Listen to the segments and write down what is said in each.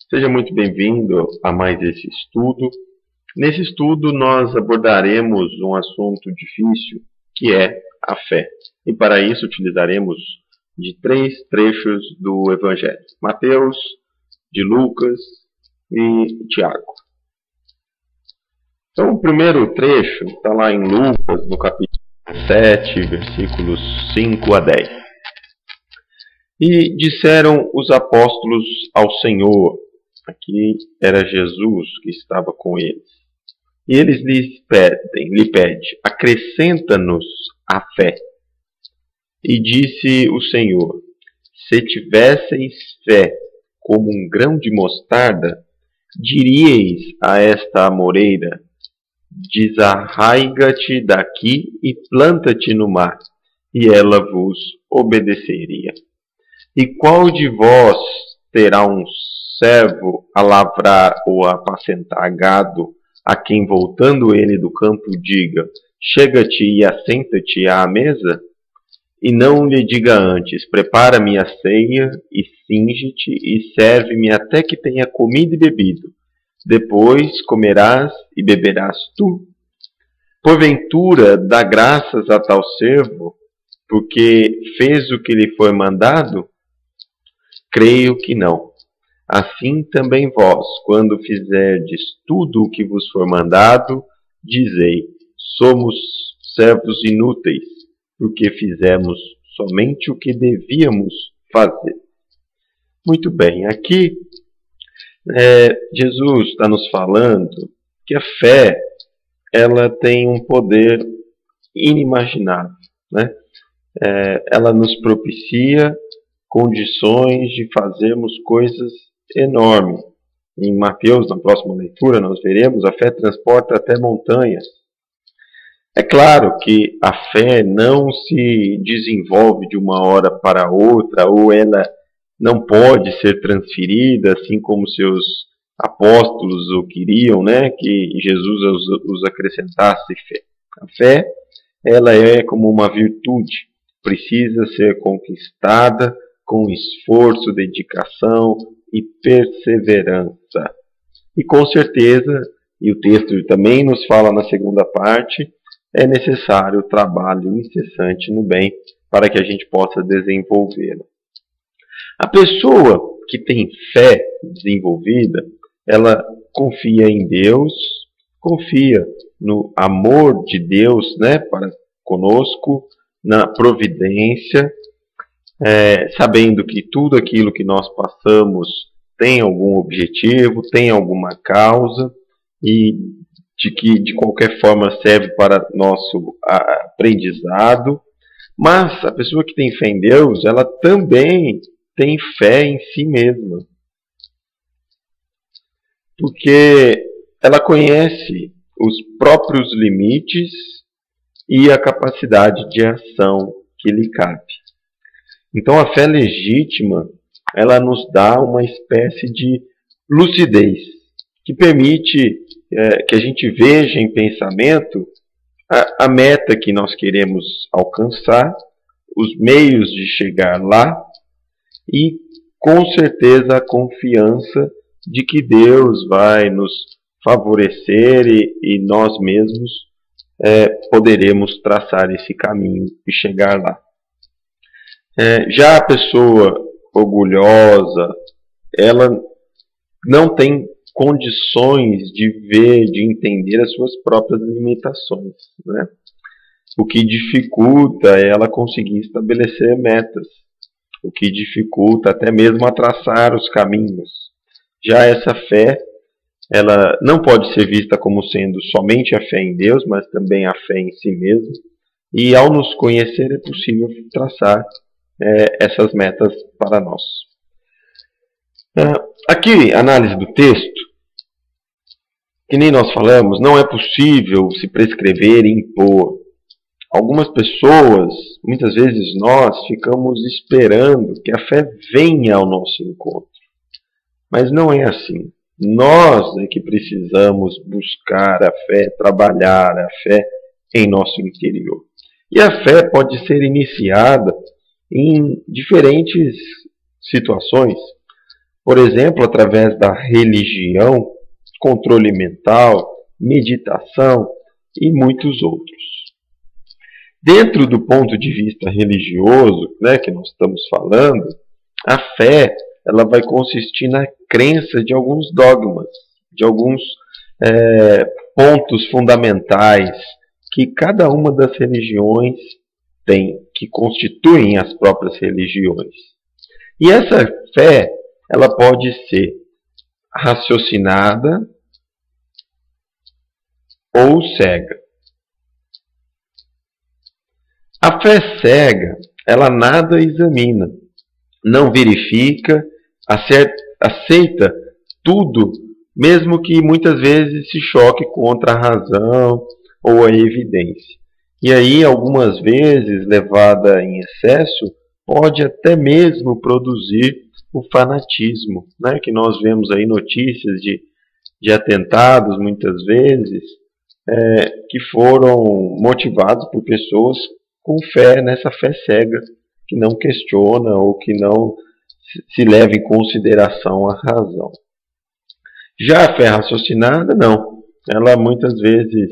Seja muito bem-vindo a mais esse estudo. Nesse estudo nós abordaremos um assunto difícil, que é a fé. E para isso utilizaremos de 3 trechos do Evangelho: Mateus, de Lucas e Tiago. Então o primeiro trecho está lá em Lucas, no capítulo 7, versículos 5 a 10. E disseram os apóstolos ao Senhor, aqui era Jesus que estava com eles, e eles lhe pedem, acrescenta-nos a fé. E disse o Senhor: se tivesseis fé como um grão de mostarda, diríeis a esta amoreira: desarraiga-te daqui e planta-te no mar, e ela vos obedeceria. E qual de vós terá um servo a lavrar ou a apacentar gado, a quem, voltando ele do campo, diga: chega-te e assenta-te à mesa? E não lhe diga antes: prepara-me a ceia, e cinge-te, e serve-me até que tenha comido e bebido. Depois comerás e beberás tu? Porventura dá graças a tal servo, porque fez o que lhe foi mandado? Creio que não. Assim também vós, quando fizerdes tudo o que vos for mandado, dizei: somos servos inúteis, porque fizemos somente o que devíamos fazer. Muito bem, aqui Jesus está nos falando que a fé ela tem um poder inimaginável, né? Ela nos propicia condições de fazermos coisas enormes. Em Mateus, na próxima leitura, nós veremos: a fé transporta até montanhas. É claro que a fé não se desenvolve de uma hora para outra, ou ela não pode ser transferida, assim como seus apóstolos o queriam, né? Que Jesus os acrescentasse fé. A fé, ela é como uma virtude, precisa ser conquistada com esforço, dedicação e perseverança. E com certeza, e o texto também nos fala na segunda parte, é necessário trabalho incessante no bem para que a gente possa desenvolvê-lo. A pessoa que tem fé desenvolvida, ela confia em Deus, confia no amor de Deus, né, para conosco, na providência, sabendo que tudo aquilo que nós passamos tem algum objetivo, tem alguma causa, e de que de qualquer forma serve para nosso aprendizado. Mas a pessoa que tem fé em Deus, ela também tem fé em si mesma, porque ela conhece os próprios limites e a capacidade de ação que lhe cabe. Então a fé legítima, ela nos dá uma espécie de lucidez, que permite que a gente veja em pensamento a meta que nós queremos alcançar, os meios de chegar lá, e com certeza a confiança de que Deus vai nos favorecer e nós mesmos poderemos traçar esse caminho e chegar lá. Já a pessoa orgulhosa, ela não tem condições de ver, de entender as suas próprias limitações, né? O que dificulta é ela conseguir estabelecer metas, o que dificulta até mesmo a traçar os caminhos. Já essa fé, ela não pode ser vista como sendo somente a fé em Deus, mas também a fé em si mesmo. E ao nos conhecer é possível traçar essas metas para nós. Aqui, análise do texto, que nem nós falamos, não é possível se prescrever e impor. Algumas pessoas, muitas vezes nós, ficamos esperando que a fé venha ao nosso encontro. Mas não é assim. Nós é que precisamos buscar a fé, trabalhar a fé em nosso interior. E a fé pode ser iniciada em diferentes situações. Por exemplo, através da religião, controle mental, meditação e muitos outros. Dentro do ponto de vista religioso, né, que nós estamos falando, a fé ela vai consistir na crença de alguns dogmas, de alguns pontos fundamentais que cada uma das religiões tem, que constituem as próprias religiões. E essa fé ela pode ser raciocinada ou cega. A fé cega, ela nada examina, não verifica, aceita tudo, mesmo que muitas vezes se choque contra a razão ou a evidência. E aí, algumas vezes, levada em excesso, pode até mesmo produzir o fanatismo, né? Que nós vemos aí notícias de atentados, muitas vezes, que foram motivados por pessoas com fé, nessa fé cega, que não questiona ou que não se leva em consideração a razão. Já a fé raciocinada, não. Ela muitas vezes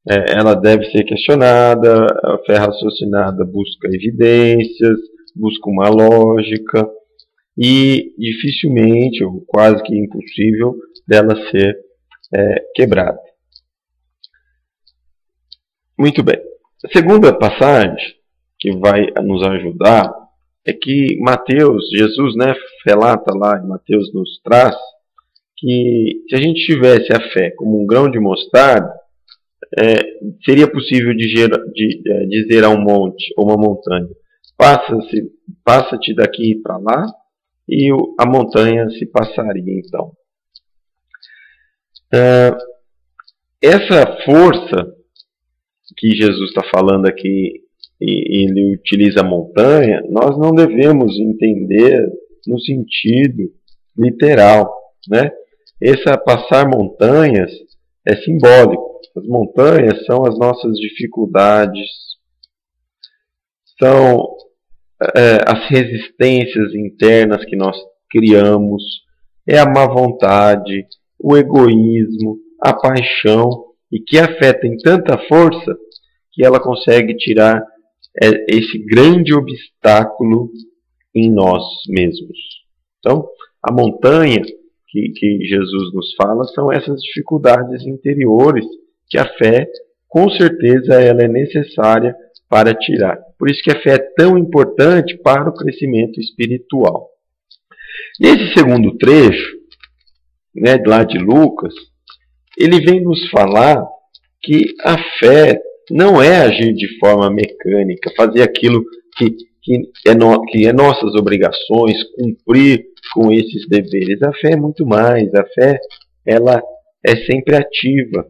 ela deve ser questionada. A fé raciocinada busca evidências, busca uma lógica e dificilmente, ou quase que impossível, dela ser quebrada. Muito bem. A segunda passagem que vai nos ajudar é que Mateus, Jesus, né, relata lá, em Mateus nos traz, que se a gente tivesse a fé como um grão de mostarda, seria possível dizer a um monte ou uma montanha, passa-te daqui para lá, e a montanha se passaria então. Essa força que Jesus está falando aqui, e ele utiliza a montanha, nós não devemos entender no sentido literal, né? Esse passar montanhas é simbólico. As montanhas são as nossas dificuldades, são as resistências internas que nós criamos, é a má vontade, o egoísmo, a paixão, e que a fé tem tanta força que ela consegue tirar esse grande obstáculo em nós mesmos. Então, a montanha que Jesus nos fala são essas dificuldades interiores que a fé, com certeza, ela é necessária para tirar. Por isso que a fé é tão importante para o crescimento espiritual. Nesse segundo trecho, né, lá de Lucas, ele vem nos falar que a fé não é agir de forma mecânica, fazer aquilo que é nossas obrigações, cumprir com esses deveres. A fé é muito mais. A fé ela é sempre ativa,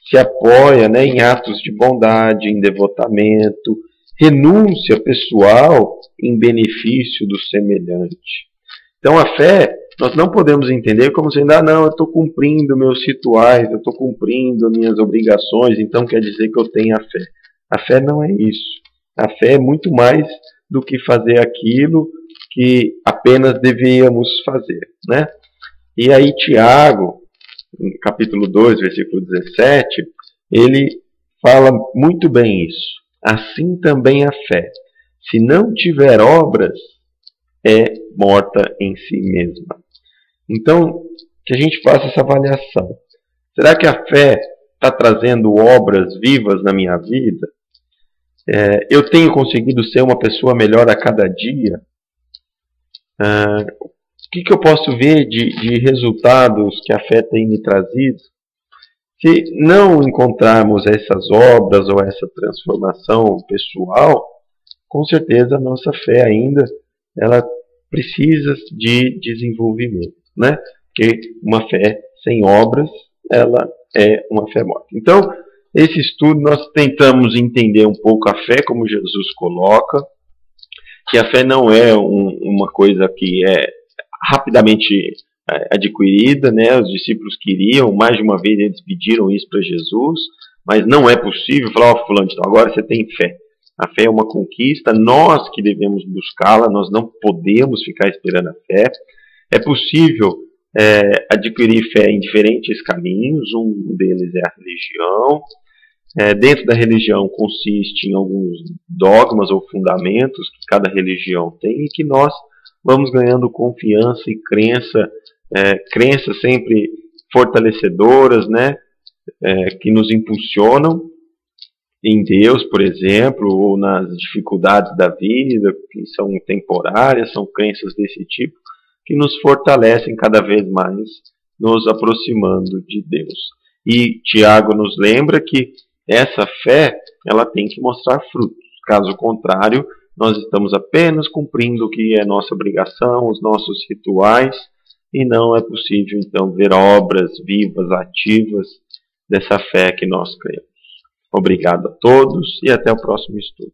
se apoia, né, em atos de bondade, em devotamento, renúncia pessoal em benefício do semelhante. Então a fé, nós não podemos entender como sendo, não, eu estou cumprindo meus rituais, eu estou cumprindo minhas obrigações, então quer dizer que eu tenho a fé. A fé não é isso. A fé é muito mais do que fazer aquilo que apenas deveríamos fazer, né? E aí Tiago, no capítulo 2, versículo 17, ele fala muito bem isso. Assim também a fé, se não tiver obras, é morta em si mesma. Então, que a gente faça essa avaliação. Será que a fé está trazendo obras vivas na minha vida? Eu tenho conseguido ser uma pessoa melhor a cada dia? O que eu posso ver de resultados que a fé tem me trazido? Se não encontrarmos essas obras ou essa transformação pessoal, com certeza a nossa fé ainda ela precisa de desenvolvimento, né? Porque uma fé sem obras, ela é uma fé morta. Então, esse estudo nós tentamos entender um pouco a fé, como Jesus coloca, que a fé não é uma coisa que é rapidamente adquirida, né? Os discípulos queriam, mais de uma vez eles pediram isso para Jesus, mas não é possível falar, fulano, então agora você tem fé. A fé é uma conquista, nós que devemos buscá-la, nós não podemos ficar esperando a fé. É possível adquirir fé em diferentes caminhos. Um deles é a religião. Dentro da religião consiste em alguns dogmas ou fundamentos que cada religião tem e que nós vamos ganhando confiança e crenças sempre fortalecedoras, né? Que nos impulsionam em Deus, por exemplo, ou nas dificuldades da vida, que são temporárias, são crenças desse tipo, que nos fortalecem cada vez mais, nos aproximando de Deus. E Tiago nos lembra que essa fé, ela tem que mostrar frutos. Caso contrário, nós estamos apenas cumprindo o que é nossa obrigação, os nossos rituais, e não é possível, então, ver obras vivas, ativas dessa fé que nós cremos. Obrigado a todos e até o próximo estudo.